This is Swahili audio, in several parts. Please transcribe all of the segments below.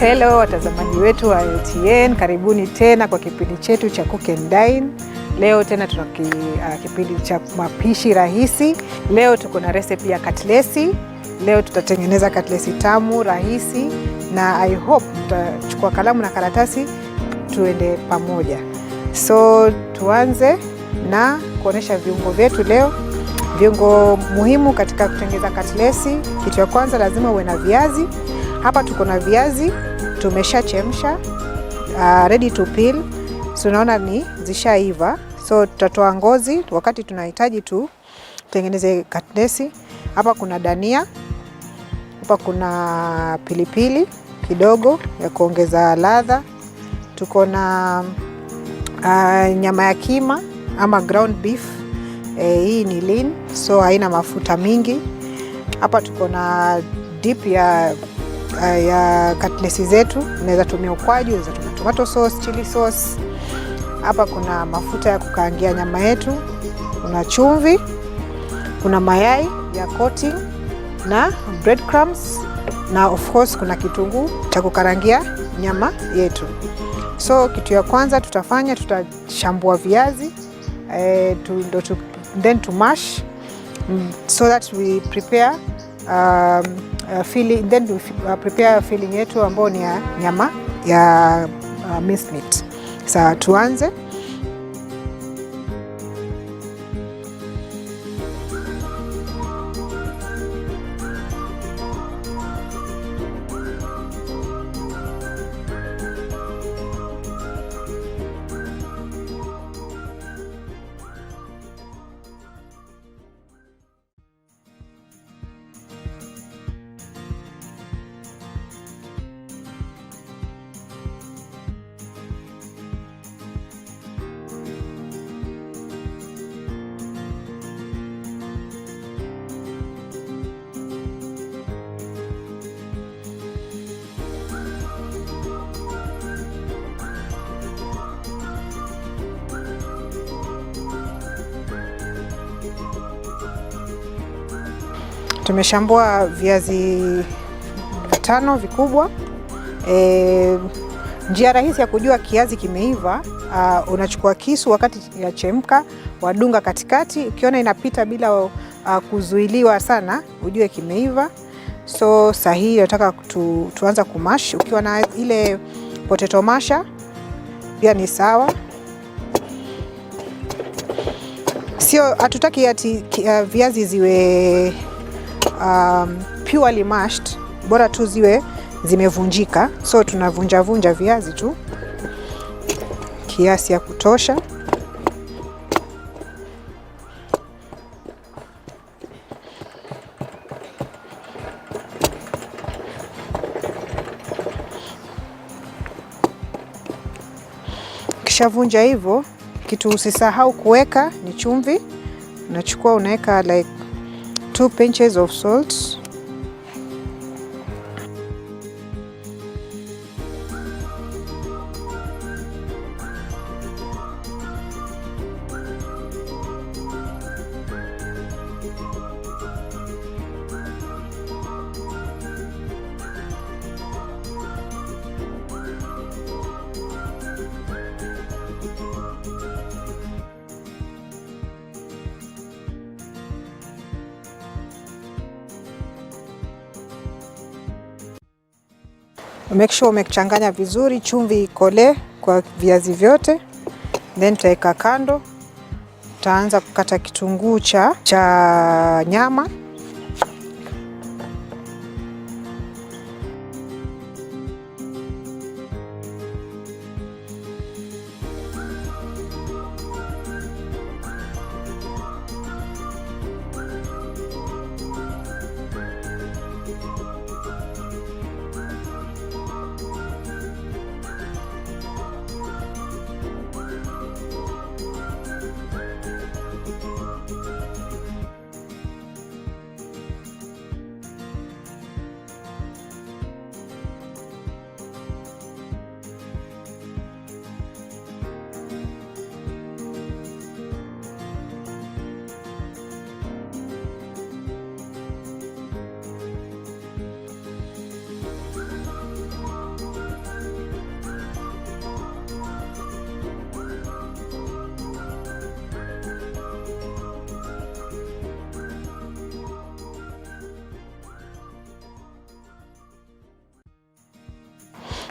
Hello watazamaji wetu wa LTN, karibuni tena kwa kipindi chetu cha Cook and Dine. Leo tena tuna kipindi cha mapishi rahisi. Leo tuko na recipe ya katlesi. Leo tutatengeneza katlesi tamu rahisi, na I hope mtachukua kalamu na karatasi tuende pamoja. So tuanze na kuonesha viungo vyetu leo. Viungo muhimu katika kutengeneza katlesi. Kitu ya kwanza lazima uwe na viazi. Hapa tuko na viazi tumeshachemsha, ready to peel. So unaona ni zishaiva. So tutatoa ngozi wakati tunahitaji tu tengeneze katlesi. Hapa kuna dania. Hapa kuna pilipili kidogo ya kuongeza ladha. Tuko na nyama ya kima ama ground beef. Hii ni lean, so haina mafuta mingi. Hapa tuko na dip ya katlesi zetu. Unaweza tumia ukwaju, unaweza tumia tomato sauce, chili sauce. Hapa kuna mafuta ya kukaangia nyama yetu, kuna chumvi, kuna mayai ya coating na breadcrumbs, na of course kuna kitunguu cha kukarangia nyama yetu. So kitu ya kwanza tutafanya, tutashambua viazi then to mash so that we prepare filling, then we prepare filling yetu ambayo ni ya nyama ya minced meat. Sasa tuanze. Tumeshambua viazi 5 vikubwa. Njia rahisi ya kujua kiazi kimeiva, unachukua kisu wakati yachemka, wadunga katikati. Ukiona inapita bila kuzuiliwa sana, ujue kimeiva. So sahihi nataka tuanza kumash. Ukiwa na ile potato masher pia ni sawa. Sio, hatutaki ati viazi ziwe purely mashed, bora tu ziwe zimevunjika. So tunavunja viazi tu kiasi ya kutosha. Kishavunja hivyo, kitu usisahau kuweka ni chumvi. Unachukua unaweka like 2 pinches of salt. Make sure umechanganya vizuri, chumvi ikole kwa viazi vyote. Then taeka kando. Taanza kukata kitunguu cha nyama.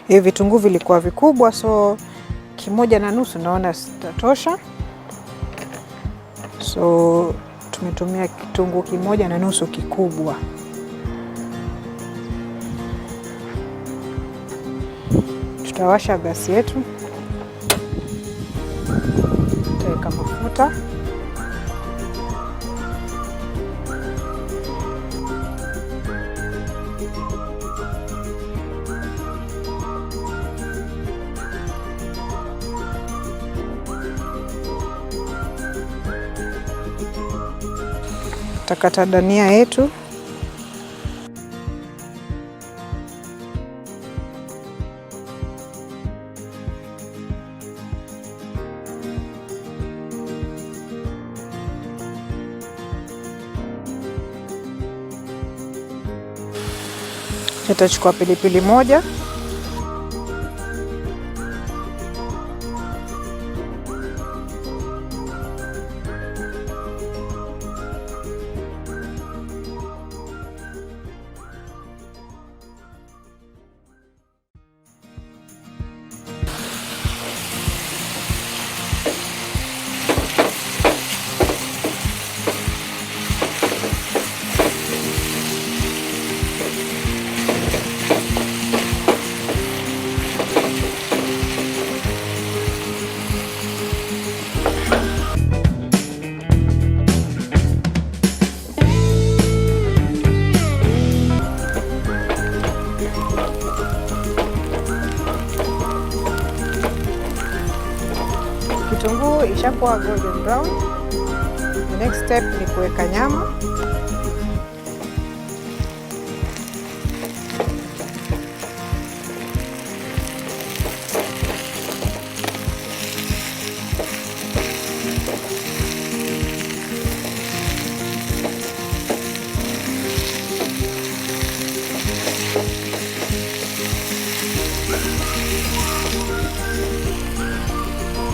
Hivi vitunguu vilikuwa vikubwa, so 1.5 naona sitatosha. So tumetumia kitunguu 1.5 kikubwa. Tutawasha gasi yetu, tutaweka mafuta. Tutakata dania yetu. Tutachukua pilipili moja. Kitunguu ishakuwa golden brown. The next step ni kuweka nyama.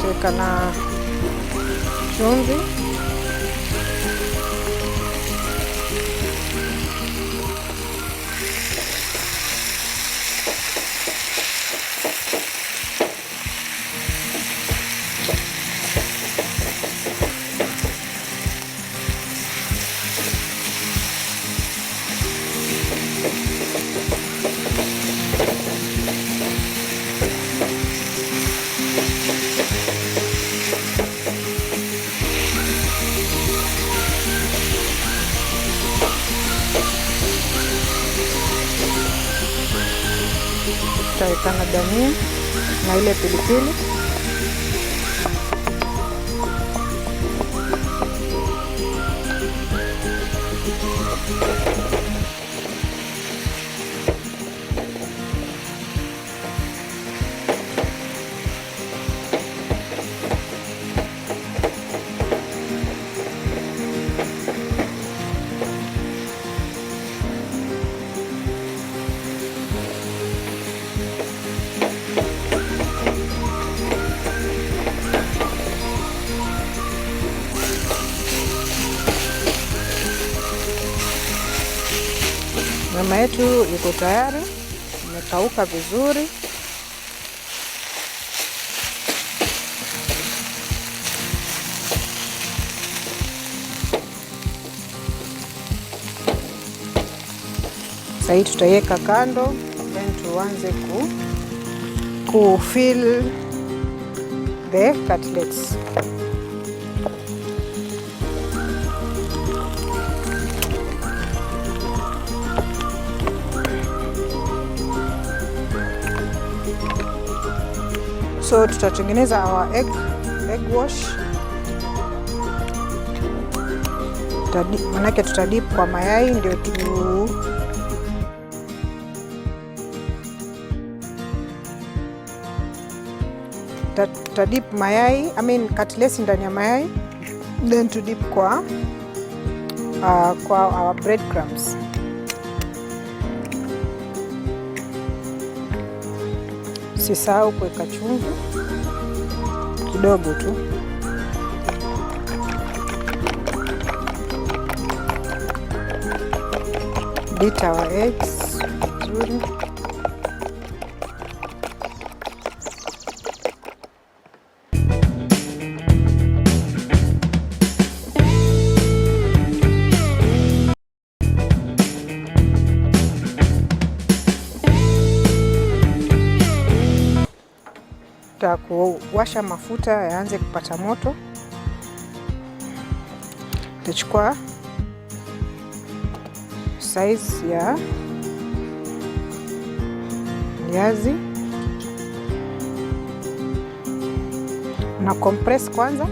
Tuweka na chumvi. Tutaweka na dania na ile pilipili. Nyama yetu iko tayari, imekauka vizuri. Sasa hii tutaiweka kando, then tuanze fill the cutlets. So tutatengeneza our egg wash. Manake tutadip kwa mayai ndio tutadip mayai, katlesi ndani ya mayai, then to dip kwa our breadcrumbs. Usisahau kuweka chumvi kidogo tu. Beat our eggs vizuri. washa mafuta yaanze kupata moto. Tutachukua size ya viazi na compress kwanza.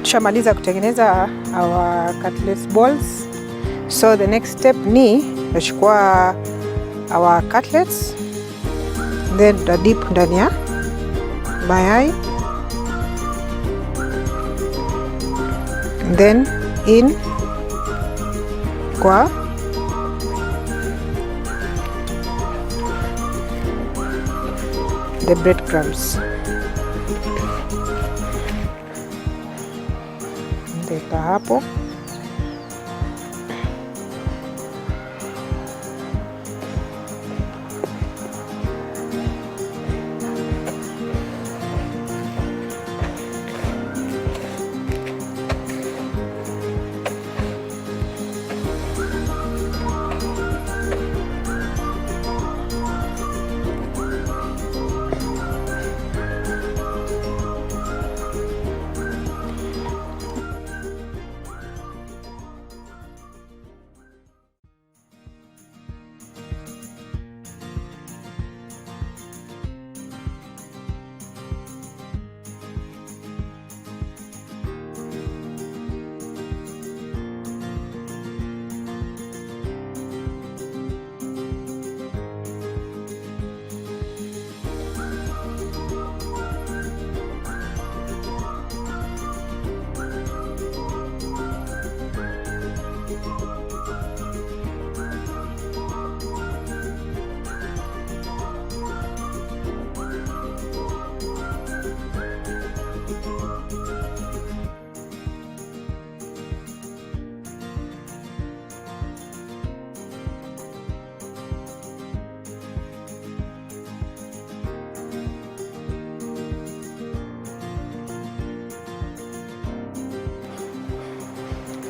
Tushamaliza kutengeneza our cutlet balls. So the next step ni tutachukua our cutlets, then tuta dip ndani ya mayai, then in kwa the breadcrumbs. Ndeka hapo.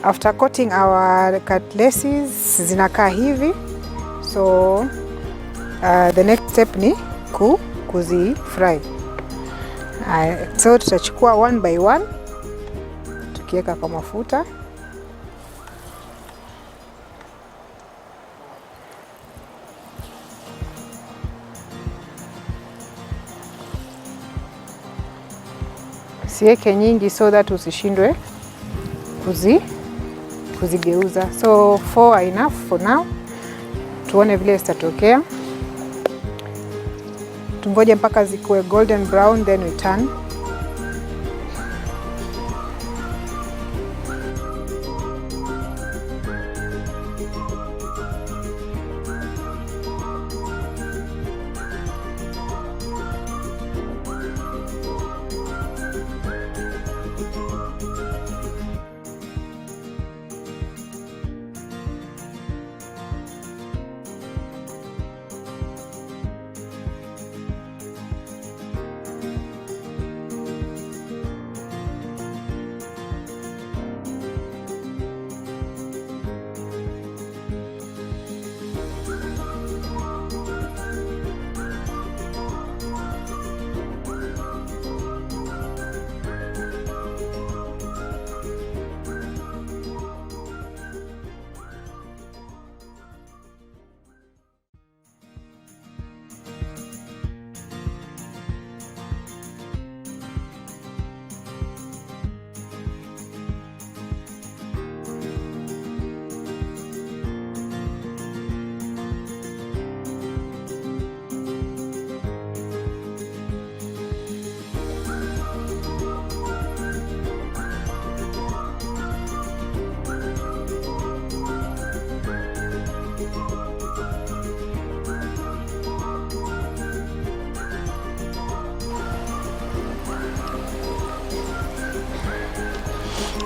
After coating our cutleses zinakaa hivi. So the next step ni kuzi fry. So tutachukua one by one tukiweka kwa mafuta. siweke nyingi so that usishindwe kuzigeuza. So 4 are enough for now. Tuone vile zitatokea. Tungoje mpaka zikuwe golden brown, then we turn.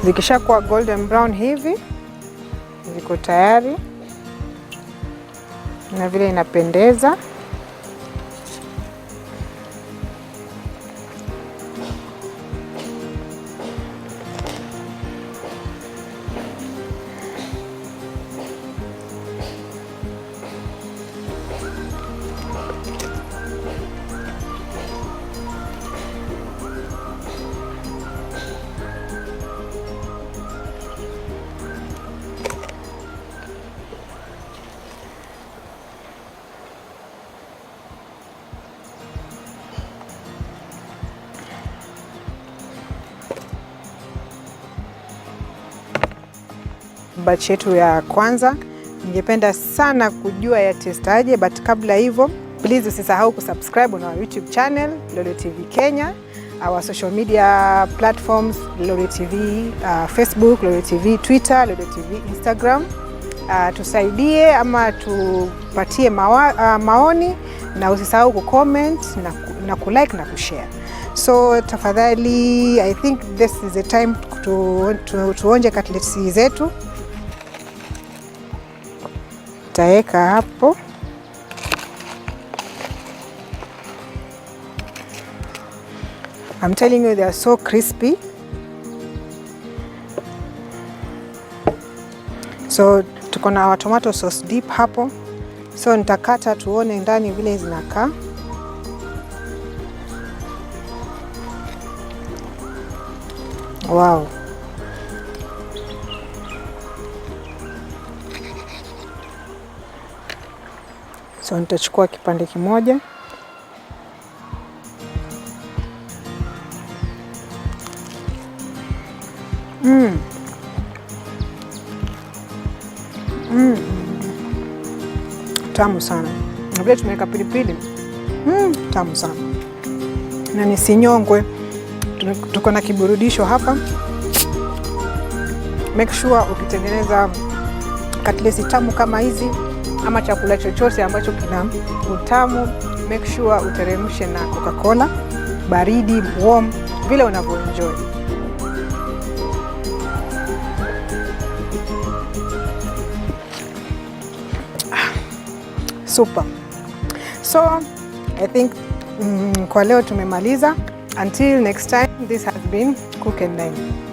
Zikishakuwa golden brown hivi, ziko tayari na vile inapendeza. Batch yetu ya kwanza, ningependa sana kujua ya testaje, but kabla hivyo please usisahau kusubscribe on our YouTube channel Lolwe TV Kenya, our social media platforms Lolwe TV, Facebook Lolwe TV, Twitter Lolwe TV, Instagram. Tusaidie ama tupatie maoni, na usisahau kucomment na kulike na kushare. So tafadhali, I think this is the time tuonje katlesi zetu. Taeka hapo. I'm telling you, they are so crispy. So tuko na tomato sauce dip hapo. So nitakata tuone ndani vile zinakaa. Wow. So nitachukua kipande kimoja. Tamu sana. Na vile tumeweka pilipili. Tamu sana. Na nisinyongwe. Tuko na kiburudisho hapa. Make sure ukitengeneza katlesi tamu kama hizi ama chakula chochote ambacho kina utamu, make sure uteremshe na Coca-Cola baridi, warm, vile unavyoenjoy. Super. So I think kwa leo tumemaliza. Until next time, this has been Cook and Dine.